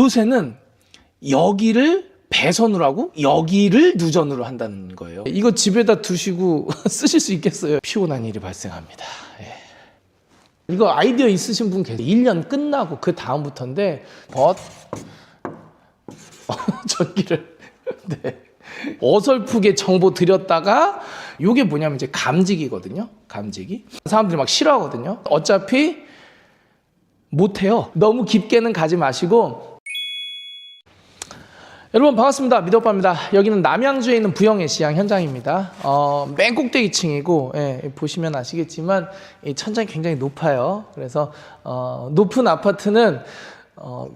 요새는 여기를 배선으로 하고 여기를 누전으로 한다는 거예요. 이거 집에다 두시고 쓰실 수 있겠어요? 피곤한 일이 발생합니다. 예. 이거 아이디어 있으신 분 계세요. 1년 끝나고 그 다음부터인데 전기를 네. 어설프게 정보 드렸다가 이게 뭐냐면 이제 감지기거든요. 감지기. 사람들이 막 싫어하거든요. 어차피 못해요. 너무 깊게는 가지 마시고. 여러분 반갑습니다. 미더오빠입니다. 여기는 남양주에 있는 부영애 시장 현장입니다. 맨 꼭대기층이고 보시면 아시겠지만 이 천장이 굉장히 높아요. 그래서 높은 아파트는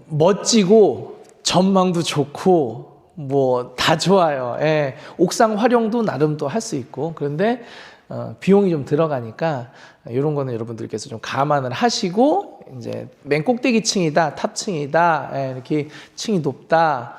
멋지고 전망도 좋고 뭐 다 좋아요. 옥상 활용도 나름 또 할 수 있고. 그런데 비용이 좀 들어가니까 이런 거는 여러분들께서 좀 감안을 하시고, 이제 맨 꼭대기층이다, 탑층이다, 이렇게 층이 높다,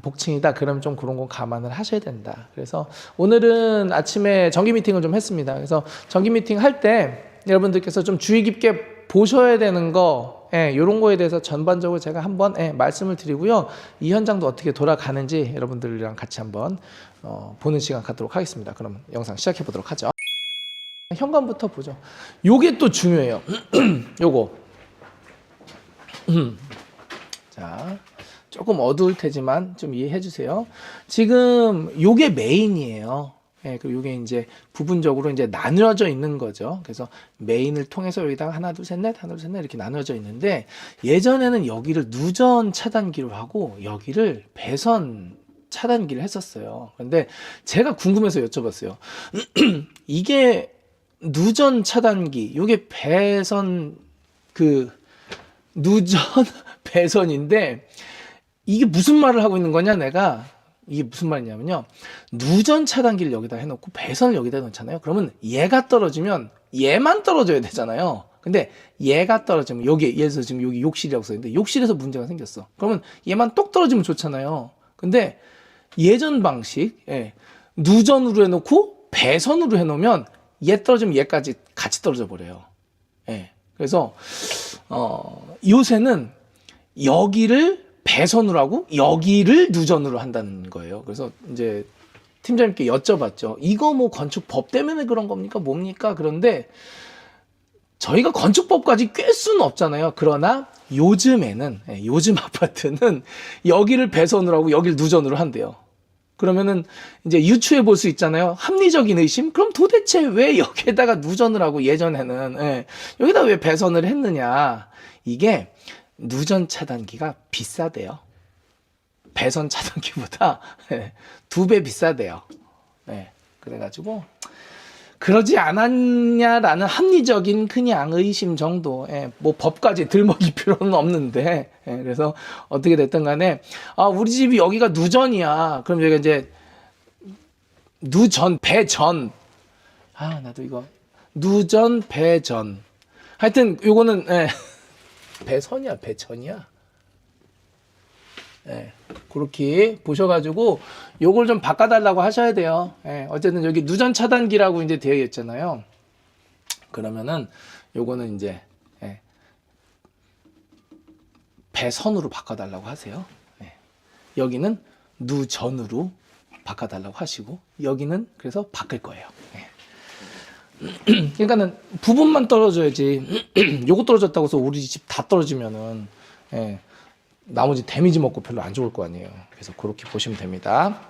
복층이다, 그럼 좀 그런 거 감안을 하셔야 된다. 그래서 오늘은 아침에 정기 미팅을 좀 했습니다. 그래서 정기 미팅 할 때 여러분들께서 좀 주의 깊게 보셔야 되는 거, 이런 거에 대해서 전반적으로 제가 한번 말씀을 드리고요. 이 현장도 어떻게 돌아가는지 여러분들이랑 같이 한번 보는 시간 갖도록 하겠습니다. 그럼 영상 시작해 보도록 하죠. 현관부터 보죠. 요게 또 중요해요. 요거. 자, 조금 어두울 테지만 좀 이해해 주세요. 지금 요게 메인이에요. 그리고 요게 이제 부분적으로 이제 나누어져 있는 거죠. 그래서 메인을 통해서 여기다가 하나, 둘, 셋, 넷, 하나, 둘, 셋, 넷 이렇게 나누어져 있는데, 예전에는 여기를 누전 차단기로 하고 여기를 배선 차단기를 했었어요. 근데 제가 궁금해서 여쭤봤어요. 이게 누전 차단기, 요게 배선, 누전 배선인데 이게 무슨 말을 하고 있는 거냐, 내가. 이게 무슨 말이냐면요. 누전 차단기를 여기다 해놓고 배선을 여기다 놓잖아요. 그러면 얘가 떨어지면 얘만 떨어져야 되잖아요. 근데 얘가 떨어지면 여기, 예를 들어서 지금 여기 욕실이라고 써있는데 욕실에서 문제가 생겼어. 그러면 얘만 똑 떨어지면 좋잖아요. 근데 예전 방식, 누전으로 해놓고 배선으로 해놓으면 얘 떨어지면 얘까지 같이 떨어져 버려요. 그래서 요새는 여기를 배선으로 하고 여기를 누전으로 한다는 거예요. 그래서 이제 팀장님께 여쭤봤죠. 이거 뭐 건축법 때문에 그런 겁니까? 뭡니까? 그런데 저희가 건축법까지 꿰 수는 없잖아요. 그러나 요즘에는, 요즘 아파트는 여기를 배선으로 하고 여기를 누전으로 한대요. 그러면은 이제 유추해 볼 수 있잖아요. 합리적인 의심? 그럼 도대체 왜 여기에다가 누전을 하고 예전에는 여기다 왜 배선을 했느냐? 이게 누전 차단기가 비싸대요. 배선 차단기보다 2배 비싸대요. 그래가지고 그러지 않았냐라는 합리적인 그냥 의심 정도, 뭐 법까지 들먹일 필요는 없는데, 그래서 어떻게 됐든 간에 우리 집이 여기가 누전이야. 그럼 여기가 이제 누전 배전, 나도 이거 누전 배전, 하여튼 요거는 배선이야 배천이야. 그렇게 보셔가지고 요걸 좀 바꿔달라고 하셔야 돼요. 어쨌든 여기 누전 차단기라고 이제 되어 있잖아요. 그러면은 요거는 이제 배선으로 바꿔달라고 하세요. 여기는 누전으로 바꿔달라고 하시고 여기는 그래서 바뀔 거예요. 그러니까는 부분만 떨어져야지. 요거 떨어졌다고 해서 우리 집 다 떨어지면은 나머지 데미지 먹고 별로 안 좋을 거 아니에요. 그래서 그렇게 보시면 됩니다.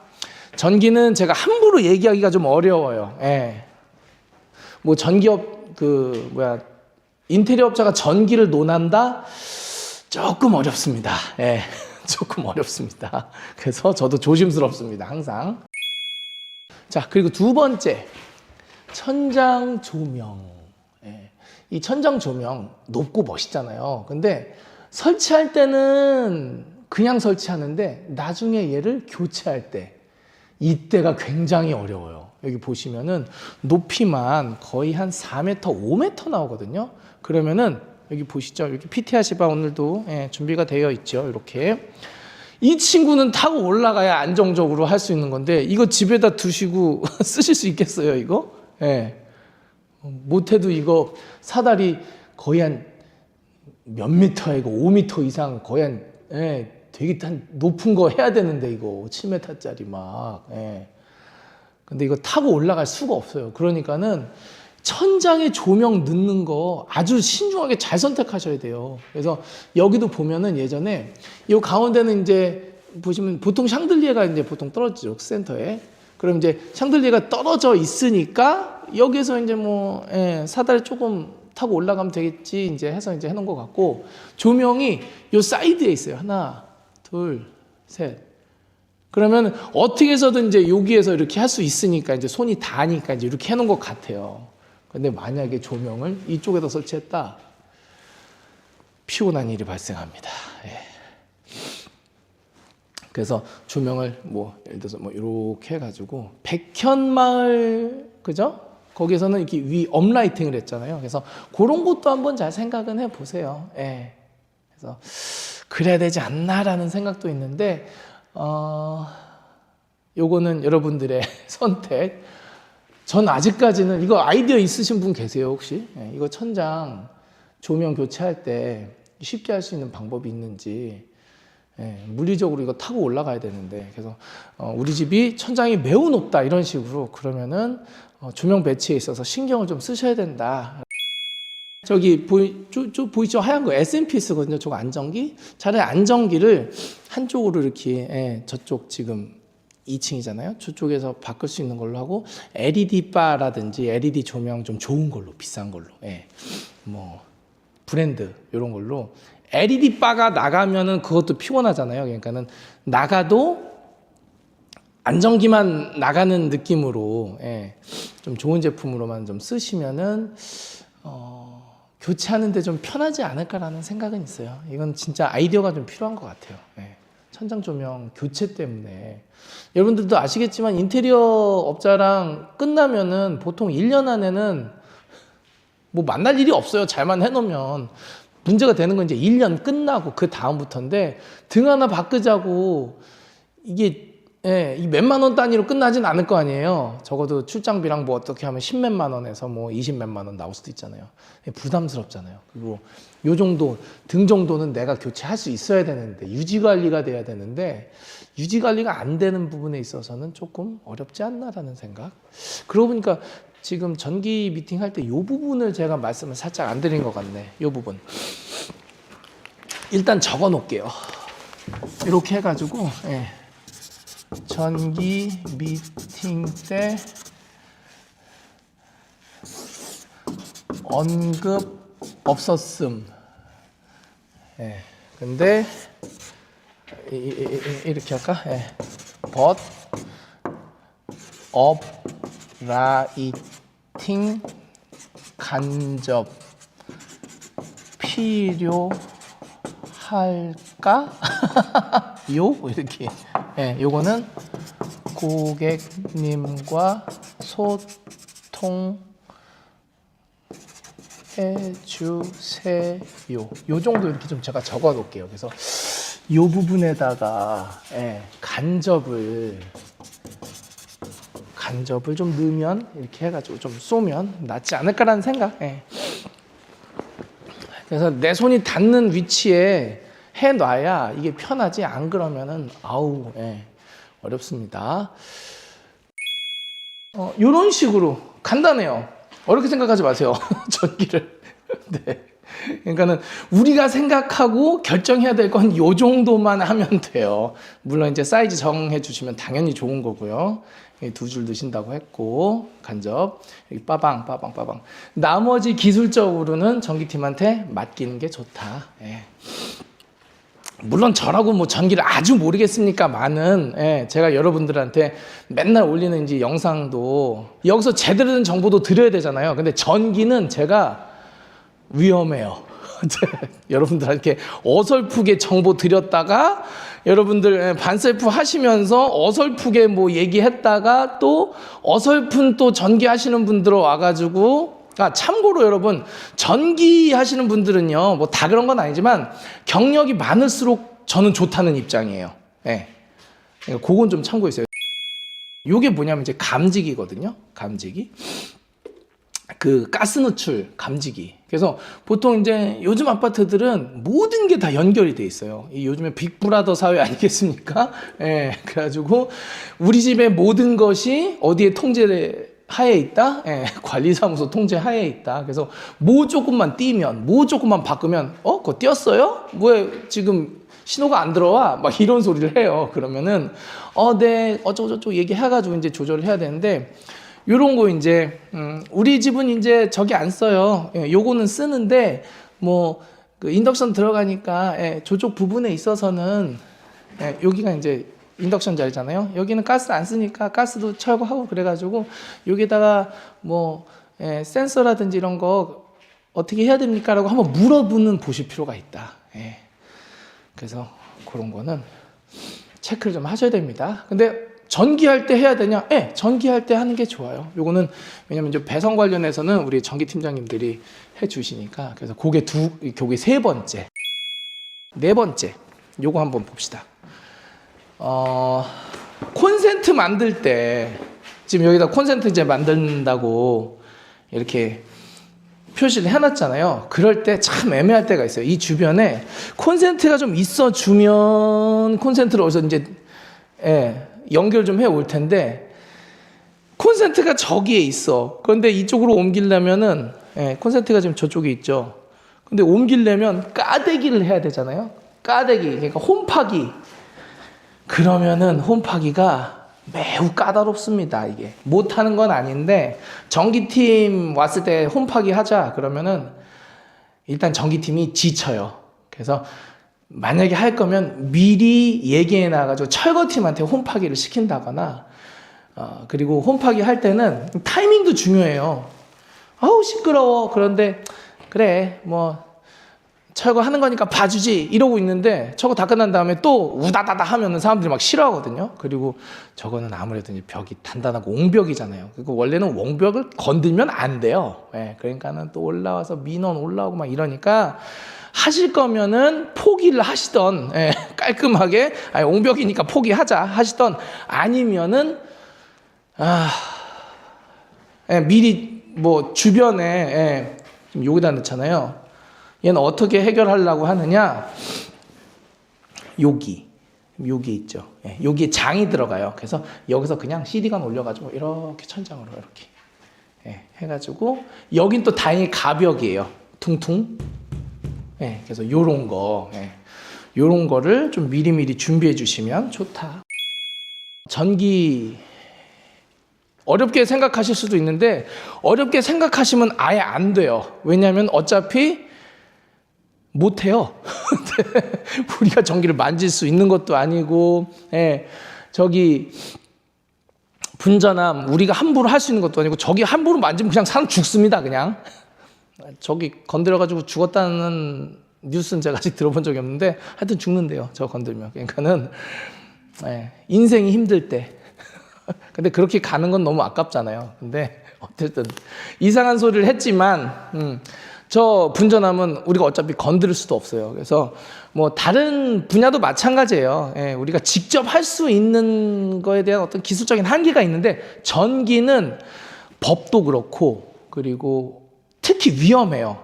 전기는 제가 함부로 얘기하기가 좀 어려워요. 뭐 전기업 인테리어 업자가 전기를 논한다? 조금 어렵습니다. 조금 어렵습니다. 그래서 저도 조심스럽습니다. 항상. 자, 그리고 두 번째. 천장 조명. 이 천장 조명 높고 멋있잖아요. 근데 설치할 때는 그냥 설치하는데 나중에 얘를 교체할 때 이때가 굉장히 어려워요. 여기 보시면은 높이만 거의 한 4m, 5m 나오거든요. 그러면은 여기 보시죠. 이렇게 PT하시바 오늘도 준비가 되어 있죠. 이렇게. 이 친구는 타고 올라가야 안정적으로 할 수 있는 건데 이거 집에다 두시고 쓰실 수 있겠어요, 이거? 못해도 이거 사다리 거의 한 몇 미터, 이거 5m 이상 거의 한 되게 높은 거 해야 되는데 이거 7m짜리 막. 예. 근데 이거 타고 올라갈 수가 없어요. 그러니까는 천장에 조명 넣는 거 아주 신중하게 잘 선택하셔야 돼요. 그래서 여기도 보면은 예전에 이 가운데는 이제 보시면 보통 샹들리에가 이제 보통 떨어지죠. 센터에. 그럼 이제 샹들리에가 떨어져 있으니까 여기서 이제 뭐 사다리 조금 타고 올라가면 되겠지 이제 해서 이제 해놓은 것 같고, 조명이 요 사이드에 있어요. 하나, 둘, 셋. 그러면 어떻게 해서든 이제 여기에서 이렇게 할 수 있으니까 이제 손이 닿으니까 이제 이렇게 해놓은 것 같아요. 근데 만약에 조명을 이쪽에다 설치했다, 피곤한 일이 발생합니다. 예. 그래서 조명을 뭐 예를 들어서 뭐 이렇게 해가지고 백현마을 그죠? 거기서는 이렇게 위 업라이팅을 했잖아요. 그래서 그런 것도 한번 잘 생각은 해보세요. 예. 그래서 그래야 되지 않나라는 생각도 있는데 요거는 여러분들의 선택. 전 아직까지는 이거 아이디어 있으신 분 계세요 혹시? 예, 이거 천장 조명 교체할 때 쉽게 할 수 있는 방법이 있는지. 예, 물리적으로 이거 타고 올라가야 되는데, 그래서 우리 집이 천장이 매우 높다 이런 식으로 그러면은 조명 배치에 있어서 신경을 좀 쓰셔야 된다. 저기 보이죠? 하얀 거 SMPS거든요. 저거 안전기. 차라리 안전기를 한쪽으로 이렇게 저쪽 지금 2층이잖아요. 저쪽에서 바꿀 수 있는 걸로 하고, LED 바라든지 LED 조명 좀 좋은 걸로, 비싼 걸로, 뭐 브랜드 이런 걸로. LED 바가 나가면은 그것도 피곤하잖아요. 그러니까는 나가도 안전기만 나가는 느낌으로 좀 좋은 제품으로만 좀 쓰시면은 교체하는데 좀 편하지 않을까라는 생각은 있어요. 이건 진짜 아이디어가 좀 필요한 것 같아요. 천장 조명 교체 때문에. 여러분들도 아시겠지만 인테리어 업자랑 끝나면은 보통 1년 안에는 뭐 만날 일이 없어요. 잘만 해놓으면. 문제가 되는 건 이제 1년 끝나고 그 다음부터인데, 등 하나 바꾸자고 이게 이 몇만 원 단위로 끝나진 않을 거 아니에요. 적어도 출장비랑 뭐 어떻게 하면 10몇만 원에서 뭐 20몇만 원 나올 수도 있잖아요. 부담스럽잖아요. 그리고 요 정도 등 정도는 내가 교체할 수 있어야 되는데, 유지 관리가 돼야 되는데 유지 관리가 안 되는 부분에 있어서는 조금 어렵지 않나라는 생각. 그러고 보니까 지금 전기 미팅 할 때 이 부분을 제가 말씀을 살짝 안 드린 것 같네. 이 부분 일단 적어 놓을게요. 이렇게 해가지고 전기 미팅 때 언급 없었음. 근데 이렇게 할까? but 업라이팅 간접 필요할까? 요 이렇게. 요거는 고객님과 소통해 주세요. 요 정도 이렇게 좀 제가 적어 놓을게요. 그래서 요 부분에다가 간접을 좀 넣으면, 이렇게 해가지고 좀 쏘면 낫지 않을까라는 생각. 그래서 내 손이 닿는 위치에 해놔야 이게 편하지. 안 그러면은 아우 어렵습니다. 이런 식으로 간단해요. 어렵게 생각하지 마세요. 전기를. 네. 그러니까는 우리가 생각하고 결정해야 될 건 요 정도만 하면 돼요. 물론 이제 사이즈 정해 주시면 당연히 좋은 거고요. 두 줄 넣으신다고 했고, 간접 여기 빠방. 나머지 기술적으로는 전기팀한테 맡기는 게 좋다. 물론 저라고 뭐 전기를 아주 모르겠습니까만은 제가 여러분들한테 맨날 올리는 이제 영상도 여기서 제대로 된 정보도 드려야 되잖아요. 근데 전기는 제가 위험해요. 여러분들한테 어설프게 정보 드렸다가 여러분들 반셀프 하시면서 어설프게 뭐 얘기했다가 또 어설픈 또 전기 하시는 분들 와가지고, 참고로 여러분, 전기 하시는 분들은요, 뭐 다 그런 건 아니지만 경력이 많을수록 저는 좋다는 입장이에요. 그러니까 그건 좀 참고했어요. 요게 뭐냐면 이제 감지기거든요. 감지기. 그 가스 누출 감지기. 그래서 보통 이제 요즘 아파트들은 모든 게 다 연결이 돼 있어요. 이 요즘에 빅브라더 사회 아니겠습니까? 예, 그래가지고 우리 집의 모든 것이 어디에 통제 하에 있다? 예, 관리사무소 통제 하에 있다. 그래서 뭐 조금만 띄면, 뭐 조금만 바꾸면, 그거 띄었어요? 왜 지금 신호가 안 들어와? 막 이런 소리를 해요. 그러면은, 네, 어쩌고저쩌고 얘기해가지고 이제 조절을 해야 되는데, 요런 거 이제, 우리 집은 이제 저기 안 써요. 예, 요거는 쓰는데, 그 인덕션 들어가니까, 예, 저쪽 부분에 있어서는, 예, 여기가 이제 인덕션 자리잖아요. 여기는 가스 안 쓰니까 가스도 철거하고 그래가지고, 여기다가 예, 센서라든지 이런 거 어떻게 해야 됩니까? 라고 한번 물어보는 보실 필요가 있다. 예. 그래서 그런 거는 체크를 좀 하셔야 됩니다. 근데 전기할 때 해야 되냐? 네, 전기할 때 하는 게 좋아요. 요거는 왜냐면 이제 배선 관련해서는 우리 전기 팀장님들이 해 주시니까. 그래서 그게 세 번째. 네 번째. 요거 한번 봅시다. 콘센트 만들 때 지금 여기다 콘센트 이제 만든다고 이렇게 표시를 해놨잖아요. 그럴 때 참 애매할 때가 있어요. 이 주변에 콘센트가 좀 있어주면 콘센트를 어디서 이제 연결 좀 해올 텐데 콘센트가 저기에 있어. 그런데 이쪽으로 옮기려면은 콘센트가 지금 저쪽에 있죠. 근데 옮기려면 까대기를 해야 되잖아요. 까대기, 그러니까 홈파기. 그러면은 홈파기가 매우 까다롭습니다. 이게 못하는 건 아닌데 전기팀 왔을 때 홈파기 하자 그러면은 일단 전기팀이 지쳐요. 그래서 만약에 할 거면 미리 얘기해 놔가지고 철거팀한테 홈파기를 시킨다거나 그리고 홈파기 할 때는 타이밍도 중요해요. 아우 시끄러워. 그런데 그래 철거하는 거니까 봐주지 이러고 있는데 철거 다 끝난 다음에 또 우다다다 하면은 사람들이 막 싫어하거든요. 그리고 저거는 아무래도 이제 벽이 단단하고 옹벽이잖아요. 그리고 원래는 옹벽을 건들면 안 돼요. 그러니까는 또 올라와서 민원 올라오고 막 이러니까 하실 거면은 포기를 하시던 깔끔하게 옹벽이니까 포기하자 하시던 아니면은 미리 주변에 지금 여기다 넣잖아요. 얘는 어떻게 해결하려고 하느냐? 여기 있죠. 여기에 장이 들어가요. 그래서 여기서 그냥 CD건 올려가지고 이렇게 천장으로 이렇게 해가지고 여긴 또 다행히 가벽이에요. 퉁퉁. 그래서 요런 거를 좀 미리미리 준비해 주시면 좋다. 전기 어렵게 생각하실 수도 있는데 어렵게 생각하시면 아예 안 돼요. 왜냐하면 어차피 못해요. 우리가 전기를 만질 수 있는 것도 아니고, 저기 분전함 우리가 함부로 할 수 있는 것도 아니고 저기 함부로 만지면 그냥 사람 죽습니다. 그냥 저기 건드려가지고 죽었다는 뉴스는 제가 아직 들어본 적이 없는데 하여튼 죽는데요. 저 건들면. 그러니까는 인생이 힘들 때. 근데 그렇게 가는 건 너무 아깝잖아요. 근데 어쨌든 이상한 소리를 했지만. 저 분전함은 우리가 어차피 건드릴 수도 없어요. 그래서 다른 분야도 마찬가지예요. 우리가 직접 할 수 있는 거에 대한 어떤 기술적인 한계가 있는데 전기는 법도 그렇고 그리고 특히 위험해요.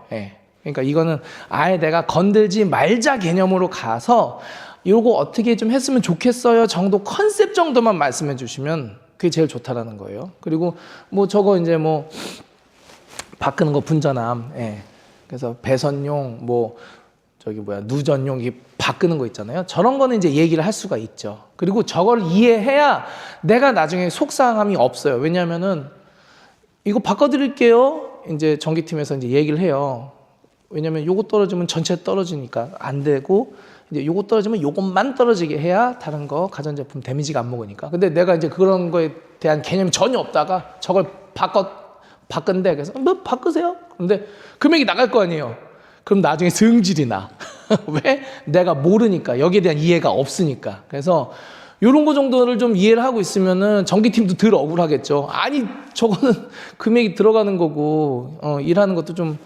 그러니까 이거는 아예 내가 건들지 말자 개념으로 가서 이거 어떻게 좀 했으면 좋겠어요 정도 컨셉 정도만 말씀해 주시면 그게 제일 좋다라는 거예요. 그리고 저거 이제 바꾸는 거 분전함. 그래서 배선용 누전용 이게 바꾸는 거 있잖아요. 저런 거는 이제 얘기를 할 수가 있죠. 그리고 저걸 이해해야 내가 나중에 속상함이 없어요. 왜냐하면은 이거 바꿔드릴게요. 이제 전기팀에서 이제 얘기를 해요. 왜냐면 요거 떨어지면 전체 떨어지니까 안 되고 이제 요거 떨어지면 요것만 떨어지게 해야 다른 거 가전제품 데미지가 안 먹으니까. 근데 내가 이제 그런 거에 대한 개념이 전혀 없다가 저걸 바꾼대. 그래서 바꾸세요. 근데 금액이 나갈 거 아니에요. 그럼 나중에 승질이 나. 왜? 내가 모르니까. 여기에 대한 이해가 없으니까. 그래서 이런 거 정도를 좀 이해를 하고 있으면은 전기팀도 덜 억울하겠죠. 아니 저거는 금액이 들어가는 거고 일하는 것도 좀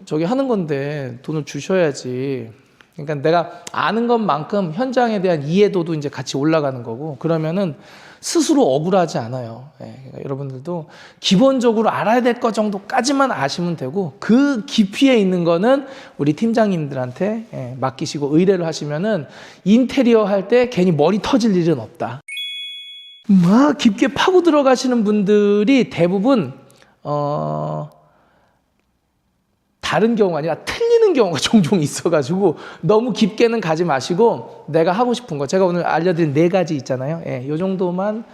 저기 하는 건데 돈을 주셔야지. 그러니까 내가 아는 것만큼 현장에 대한 이해도도 이제 같이 올라가는 거고, 그러면은 스스로 억울하지 않아요. 그러니까 여러분들도 기본적으로 알아야 될 것 정도까지만 아시면 되고, 그 깊이에 있는 거는 우리 팀장님들한테 맡기시고 의뢰를 하시면은 인테리어 할 때 괜히 머리 터질 일은 없다. 막 깊게 파고 들어가시는 분들이 대부분 다른 경우가 아니라 틀리는 경우가 종종 있어가지고 너무 깊게는 가지 마시고, 내가 하고 싶은 거, 제가 오늘 알려드린 4가지 있잖아요. 이 정도만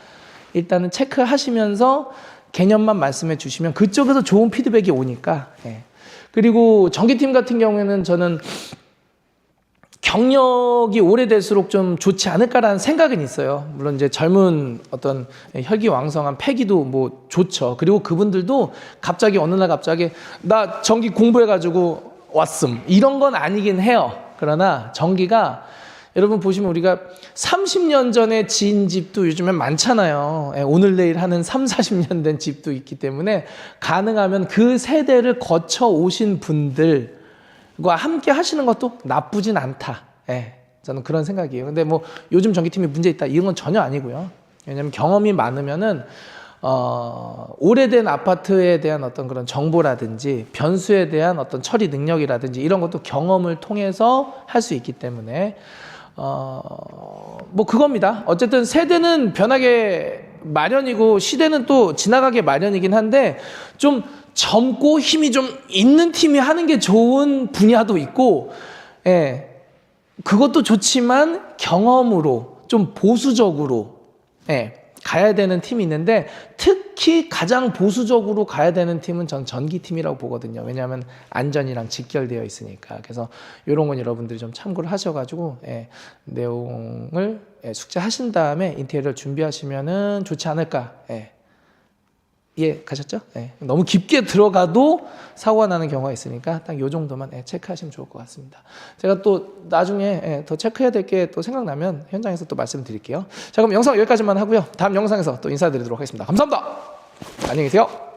일단은 체크하시면서 개념만 말씀해 주시면 그쪽에서 좋은 피드백이 오니까. 그리고 전기팀 같은 경우에는 저는 경력이 오래될수록 좀 좋지 않을까라는 생각은 있어요. 물론 이제 젊은 어떤 혈기왕성한 패기도 뭐 좋죠. 그리고 그분들도 갑자기 어느 날 갑자기 나 전기 공부해가지고 왔음 이런 건 아니긴 해요. 그러나 전기가 여러분 보시면 우리가 30년 전에 지은 집도 요즘엔 많잖아요. 오늘 내일 하는 3, 40년 된 집도 있기 때문에 가능하면 그 세대를 거쳐 오신 분들 과 함께 하시는 것도 나쁘진 않다. 저는 그런 생각이에요. 근데 뭐 요즘 전기팀이 문제 있다 이런 건 전혀 아니고요. 왜냐하면 경험이 많으면은 오래된 아파트에 대한 어떤 그런 정보라든지 변수에 대한 어떤 처리 능력이라든지 이런 것도 경험을 통해서 할 수 있기 때문에 뭐 그겁니다. 어쨌든 세대는 변하게 마련이고 시대는 또 지나가게 마련이긴 한데, 좀 젊고 힘이 좀 있는 팀이 하는 게 좋은 분야도 있고, 그것도 좋지만 경험으로 좀 보수적으로 가야 되는 팀이 있는데, 특히 가장 보수적으로 가야 되는 팀은 전 전기팀이라고 보거든요. 왜냐하면 안전이랑 직결되어 있으니까. 그래서 이런 건 여러분들이 좀 참고를 하셔가지고 내용을 숙지하신 다음에 인테리어를 준비하시면은 좋지 않을까. 이해 가셨죠? 너무 깊게 들어가도 사고가 나는 경우가 있으니까 딱 이 정도만 체크하시면 좋을 것 같습니다. 제가 또 나중에 더 체크해야 될 게 또 생각나면 현장에서 또 말씀드릴게요. 자, 그럼 영상 여기까지만 하고요. 다음 영상에서 또 인사드리도록 하겠습니다. 감사합니다. 안녕히 계세요.